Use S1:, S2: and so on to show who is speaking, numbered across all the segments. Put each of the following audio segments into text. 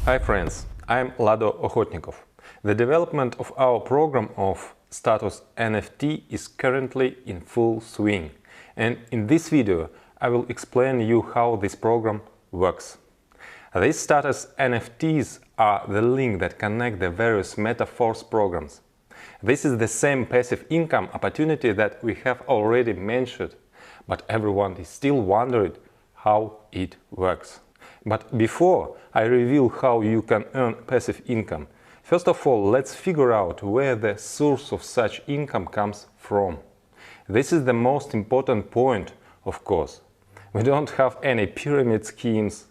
S1: Hi friends, I'm Lado Okhotnikov. The development of our program of status NFT is currently in full swing, and in this video I will explain you how this program works. These status NFTs are the link that connect the various Force programs. This is the same passive income opportunity that we have already mentioned, but everyone is still wondering how it works. But before I reveal how you can earn passive income, first of all, let's figure out where the source of such income comes from. This is the most important point, of course. We don't have any pyramid schemes.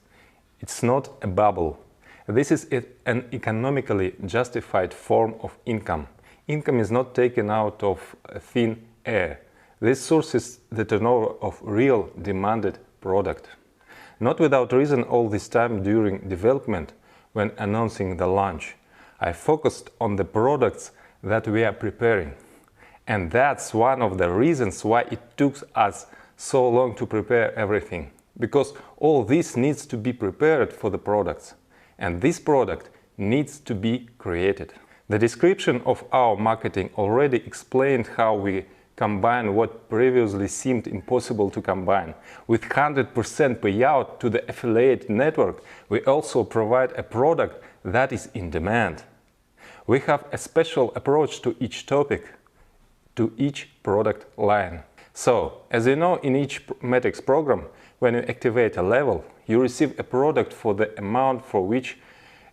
S1: It's not a bubble. This is an economically justified form of income. Income is not taken out of thin air. This source is the turnover of real demanded product. Not without reason, all this time during development, when announcing the launch, I focused on the products that we are preparing. And that's one of the reasons why it took us so long to prepare everything. Because all this needs to be prepared for the products. And this product needs to be created. The description of our marketing already explained how we combine what previously seemed impossible to combine. With 100% payout to the affiliate network, we also provide a product that is in demand. We have a special approach to each topic, to each product line. So, as you know, in each Matrix program, when you activate a level, you receive a product for the amount for which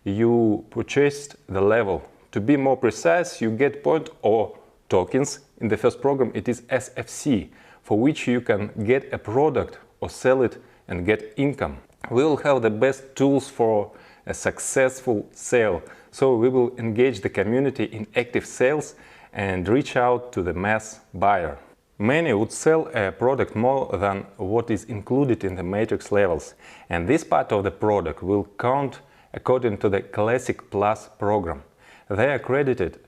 S1: you purchased the level. To be more precise, you get points or tokens. In the first program it is SFC, for which you can get a product or sell it and get income. We will have the best tools for a successful sale, so we will engage the community in active sales and reach out to the mass buyer. Many would sell a product more than what is included in the matrix levels, and this part of the product will count according to the Classic Plus program. They are credited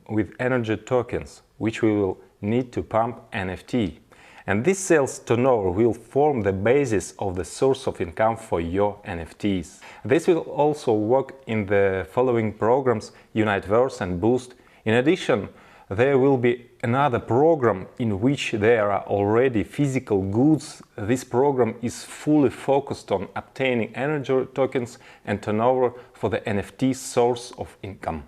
S1: with energy tokens, which we will need to pump NFT. And this sales turnover will form the basis of the source of income for your NFTs. This will also work in the following programs, Uniteverse and Boost. In addition, there will be another program in which there are already physical goods. This program is fully focused on obtaining energy tokens and turnover for the NFT source of income.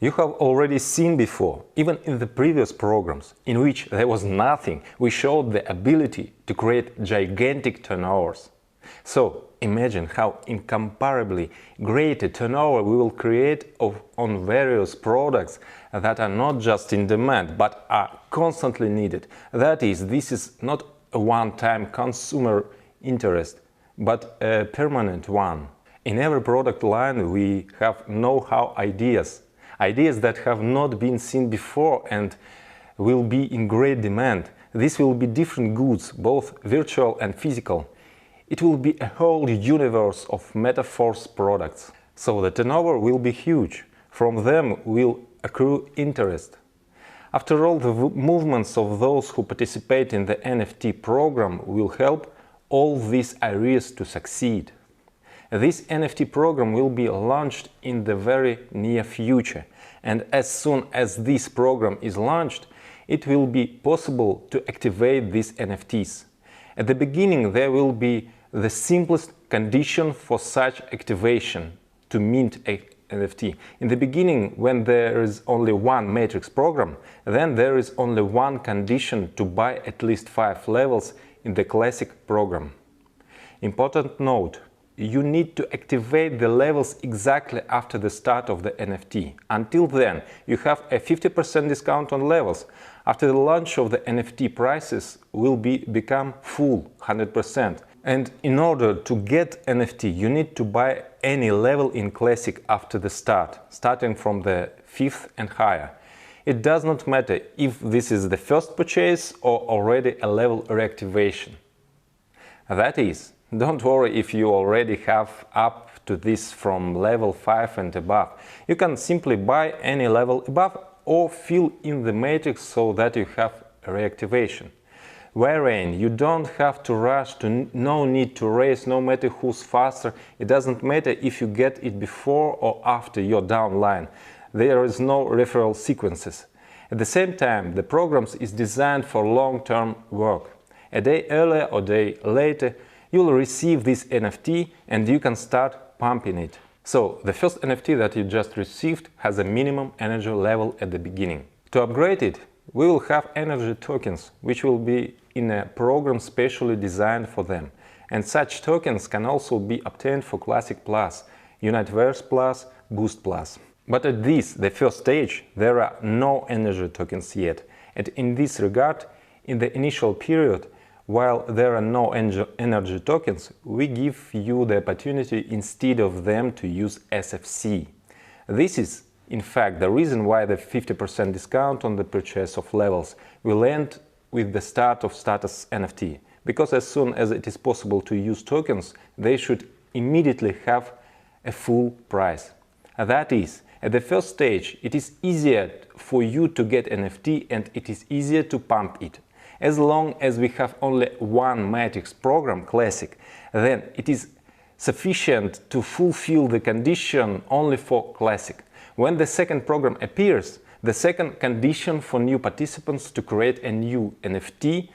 S1: You have already seen before, even in the previous programs, in which there was nothing, we showed the ability to create gigantic turnovers. So imagine how incomparably great a turnover we will create on various products that are not just in demand, but are constantly needed. That is, this is not a one-time consumer interest, but a permanent one. In every product line we have know-how ideas that have not been seen before and will be in great demand. This will be different goods, both virtual and physical. It will be a whole universe of Force products. So the turnover will be huge. From them will accrue interest. After all, the movements of those who participate in the NFT program will help all these areas to succeed. This NFT program will be launched in the very near future, and as soon as this program is launched, it will be possible to activate these NFTs. At the beginning, there will be the simplest condition for such activation to mint a NFT. In the beginning, when there is only one matrix program, then there is only one condition to buy at least 5 levels in the classic program. Important note: you need to activate the levels exactly after the start of the NFT. Until then, you have a 50% discount on levels. After the launch of the NFT, prices will become full, 100%. And in order to get NFT, you need to buy any level in Classic after the start, starting from the 5th and higher. It does not matter if this is the first purchase or already a level reactivation. That is, don't worry if you already have up to this from level 5 and above. You can simply buy any level above or fill in the matrix so that you have a reactivation. wherein you don't have to rush, no need to race, no matter who's faster. It doesn't matter if you get it before or after your downline. There is no referral sequences. At the same time, the program is designed for long-term work. A day earlier or a day later, you'll receive this NFT and you can start pumping it. So, the first NFT that you just received has a minimum energy level at the beginning. To upgrade it, we will have energy tokens, which will be in a program specially designed for them. And such tokens can also be obtained for Classic Plus, Universe Plus, Boost Plus. But at this, the first stage, there are no energy tokens yet. And in this regard, in the initial period, while there are no energy tokens, we give you the opportunity instead of them to use SFC. This is, in fact, the reason why the 50% discount on the purchase of levels will end with the start of Status NFT, because as soon as it is possible to use tokens, they should immediately have a full price. That is, at the first stage, it is easier for you to get NFT and it is easier to pump it. As long as we have only one matrix program, Classic, then it is sufficient to fulfill the condition only for Classic. When the second program appears, the second condition for new participants to create a new NFT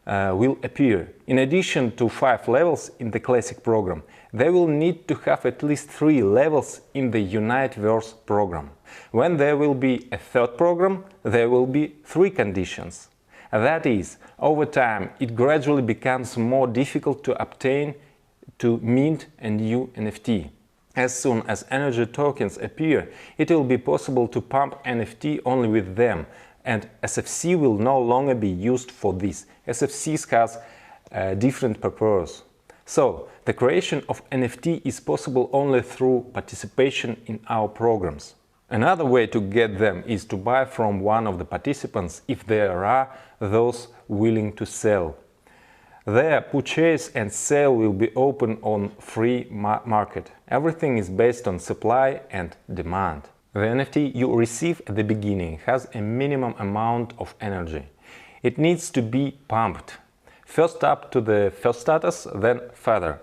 S1: will appear. In addition to 5 levels in the Classic program, they will need to have at least 3 levels in the Universe program. When there will be a third program, there will be 3 conditions. That is, over time, it gradually becomes more difficult to obtain, to mint a new NFT. As soon as energy tokens appear, it will be possible to pump NFT only with them, and SFC will no longer be used for this. SFC has a different purpose. So, the creation of NFT is possible only through participation in our programs. Another way to get them is to buy from one of the participants if there are those willing to sell. Their purchase and sale will be open on free market. Everything is based on supply and demand. The NFT you receive at the beginning has a minimum amount of energy. It needs to be pumped. First up to the first status, then further.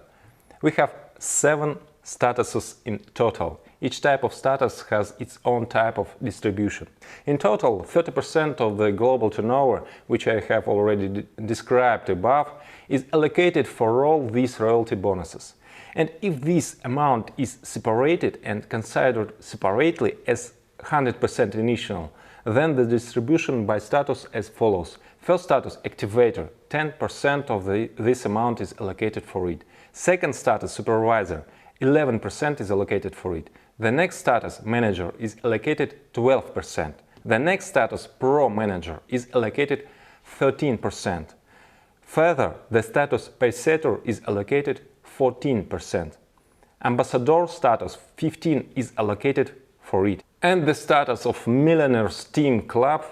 S1: We have 7 statuses in total. Each type of status has its own type of distribution. In total, 30% of the global turnover, which I have already described above, is allocated for all these royalty bonuses. And if this amount is separated and considered separately as 100% initial, then the distribution by status as follows. First status, activator, 10% of this amount is allocated for it. Second status, supervisor, 11% is allocated for it. The next status, manager, is allocated 12%. The next status, pro manager, is allocated 13%. Further, the status paysetter is allocated 14%. Ambassador status 15 is allocated for it. And the status of Millionaires Team Club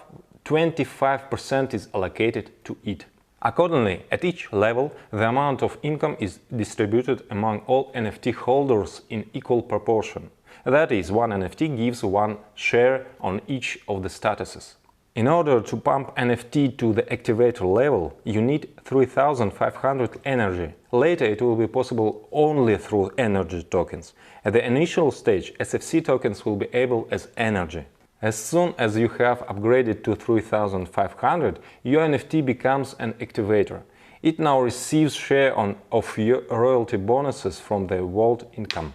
S1: 25% is allocated to it. Accordingly, at each level, the amount of income is distributed among all NFT holders in equal proportion. That is, one NFT gives one share on each of the statuses. In order to pump NFT to the activator level, you need 3500 energy. Later it will be possible only through energy tokens. At the initial stage, SFC tokens will be able as energy. As soon as you have upgraded to 3500, your NFT becomes an activator. It now receives share of your royalty bonuses from the vault income.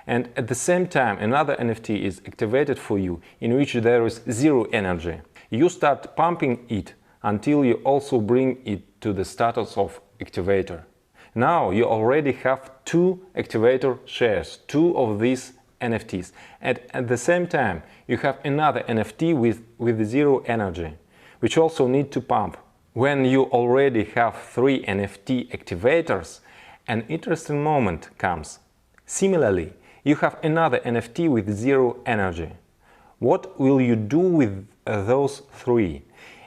S1: And at the same time, another NFT is activated for you, in which there is 0 energy. You start pumping it until you also bring it to the status of activator. Now you already have 2 activator shares, 2 of these NFTs, and at the same time you have another NFT with 0 energy, which also need to pump. When you already have 3 NFT activators, an interesting moment comes. Similarly, you have another NFT with 0 energy. What will you do with those 3?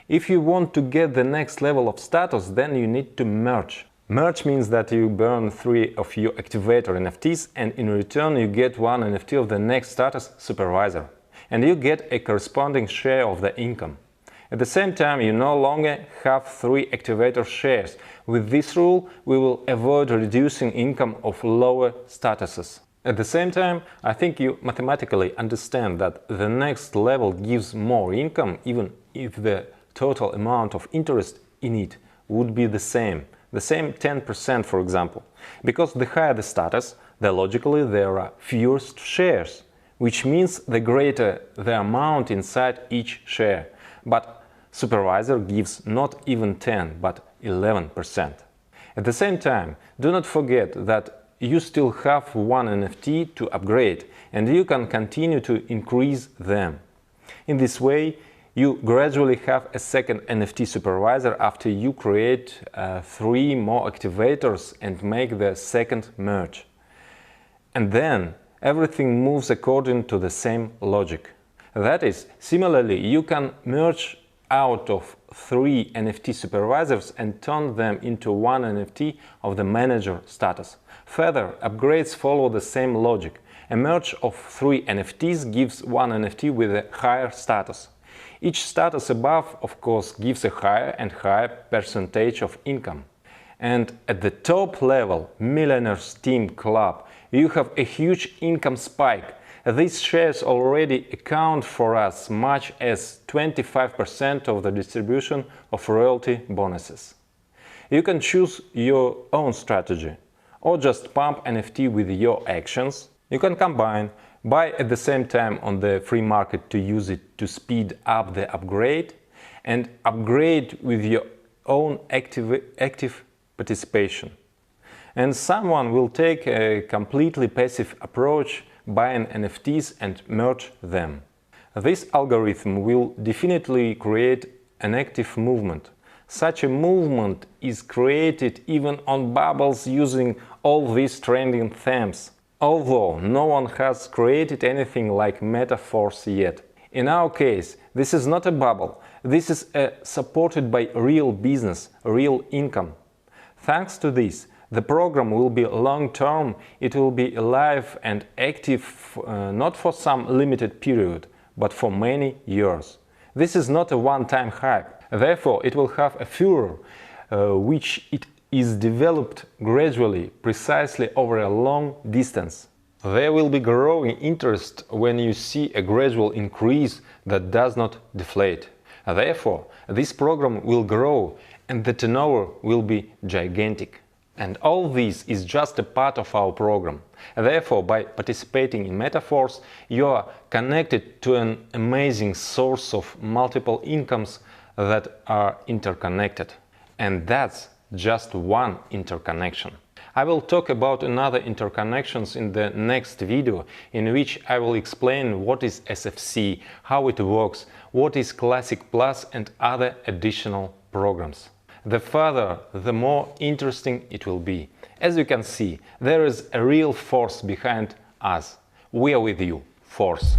S1: If you want to get the next level of status, then you need to merge. Merge means that you burn 3 of your activator NFTs and in return you get 1 NFT of the next status, supervisor. And you get a corresponding share of the income. At the same time, you no longer have 3 activator shares. With this rule, we will avoid reducing income of lower statuses. At the same time, I think you mathematically understand that the next level gives more income even if the total amount of interest in it would be the same 10%, for example. Because the higher the status, logically there are fewer shares, which means the greater the amount inside each share. But supervisor gives not even 10, but 11%. At the same time, do not forget that you still have one NFT to upgrade, and you can continue to increase them. In this way, you gradually have a second NFT supervisor after you create 3 more activators and make the second merge. And then everything moves according to the same logic. That is, similarly, you can merge out of 3 NFT supervisors and turn them into one NFT of the manager status. Further, upgrades follow the same logic. A merge of 3 NFTs gives one NFT with a higher status. Each status above, of course, gives a higher and higher percentage of income. And at the top level, Millionaires Team Club, you have a huge income spike. These shares already account for as much as 25% of the distribution of royalty bonuses. You can choose your own strategy, or just pump NFT with your actions. You can combine, buy at the same time on the free market to use it to speed up the upgrade, and upgrade with your own active participation. And someone will take a completely passive approach, buying NFTs and merge them. This algorithm will definitely create an active movement. Such a movement is created even on bubbles using all these trending themes, although no one has created anything like Force yet. In our case, this is not a bubble, this is supported by real business, real income. Thanks to this, the program will be long-term, it will be alive and active not for some limited period, but for many years. This is not a one-time hype, therefore it will have a furor, which it is developed gradually, precisely over a long distance. There will be growing interest when you see a gradual increase that does not deflate. Therefore, this program will grow and the turnover will be gigantic. And all this is just a part of our program. Therefore, by participating in Force, you are connected to an amazing source of multiple incomes that are interconnected. And that's just one interconnection. I will talk about another interconnections in the next video, in which I will explain what is SFC, how it works, what is Classic Plus and other additional programs. The further, the more interesting it will be. As you can see, there is a real force behind us. We are with you, Force.